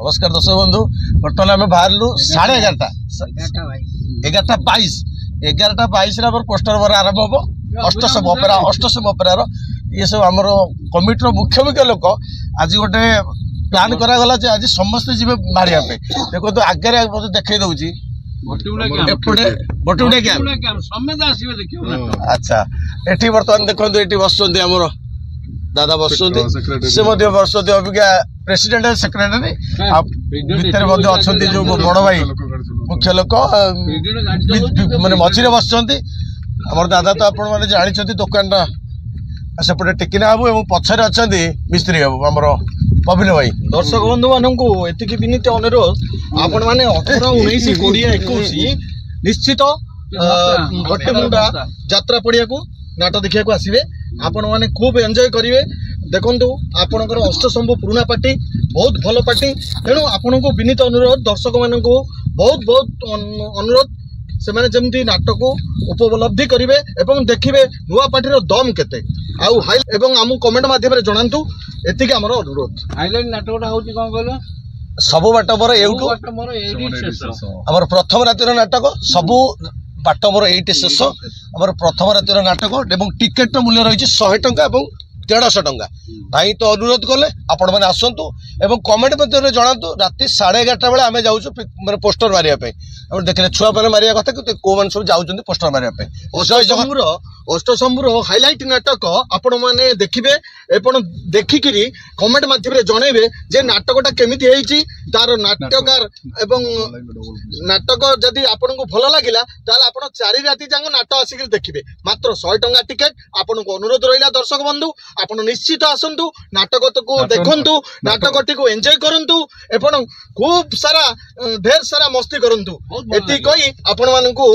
नमस्कार दर्शक बंधु बर्तमान आम बाहर 11:30 11:22 11:22 पोस्टर वर आरंभ हम अष्टसम अपेरार ये सब आम कमिटर मुख्य मुख्य लोक आज गोटे प्लान करागला आज समस्ते जी मारिया देखो तो आगे देखे दौची अच्छा ये बर्तमान देखो ये बस दादा बस अबिका प्रेसिडेंट सेक्रेटरी भितर अच्छा जो बड़ भाई मुख्य लोक माने मझे बस दादा तो आपण मैंने जानी दुकान सेपटे टिकिना बाबू और पछरे अच्छा मिस्त्री बाबू आम पविन भाई दर्शक बंधु मानक एति विनीत अनुरोध आपण मैंने 18, 19, 20, 21 निश्चित भट्टीमुंडा यात्रा पड़िया को नाट देखा आसवे आपण मैंने खूब एंजॉय करेंगे देखु आपणकर अष्टशंभु पुराना पार्टी बहुत भल पार्टी तेणु आपण को विनीत अनुरोध दर्शक मान बहुत बहुत अनुरोध से मैंने जमती नाटक को उपलब्धि करेंगे एवं देखिए नुआ पार्टी दम केते एवं आम कमेंट माध्यम जनातु एति आम अनुरोध हाइलाइट नाटकटा हूँ कौन कहल सबु बाट मोर एउटू आमर प्रथम रातिर नाटक सबु बाट मोर एइटी शेष आमर प्रथम रातिर नाटक एवं टिकेट मूल्य रही 100 टंका और 150 टंका भाई तो अनुरोध कले आपण मैंने आसतु एवं कमेंट मध्य जनातु राति 11:30 बेले आम जाऊँ मैंने पोस्टर मारिया देखिए छुआ मैंने मारिया कथा कि कौन सब जाऊँ पोस्टर मारिया अष्टशंभुर हाइलाइट नाटक आपण मैंने देखिए देखिक कमेंट मध्यम जनइबे जे नाटकटा केमिति हेइची तार नाटकार एवं नाटक जदि आपन को भल लागिला ताले आपण 4 राति जांग नाटक आसिक देखिए मात्र 100 टंका टिकेट आपन को अनुरोध रहिला दर्शक बंधु आपण निश्चित आसंतु नाटक को देखंतु नाटकटी को एंजॉय करंतु एवं खूब सारा ढेर सारा मस्ती करंतु एति कहि आपण मानकु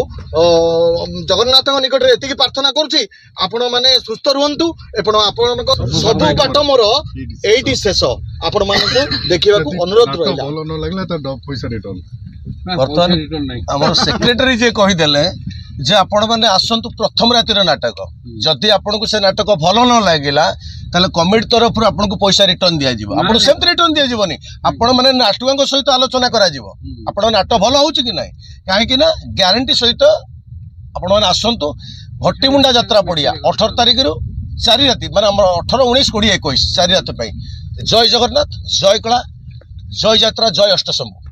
जगन्नाथ निकट रे एति प्रार्थना करूची आपण माने सुस्थ रहंतु एवं आपण सब पाठ मोर एइटी शेष आपण मानकु देखिबा को अनुरोध रहिला भलो न लागला त पैसा रिटर्न बर्तमान हमर सेक्रेटरी जे कहि देले जे आपण माने आसंतु प्रथम रातिर नाटक जदि आपण को से नाटक भलो न लागिला ताले कमिटी तरफ आपन को पैसा रिटर्न दिया जिवो आपण सेम रिटर्न दिया जिवोनी आपण माने नाटुआंक सहित आलोचना करा जिवो आपण नाटक भलो होउची कि नै काहे कि ना ग्यारंटी सहित आपण माने आसंतु भट्टीमुंडा यात्रा पड़िया 18 तारिख रु 4 राति माने हमर 18, 19, 20, 21 4 राति जय जगन्नाथ जय कला जय यात्रा जय अष्टशंभु।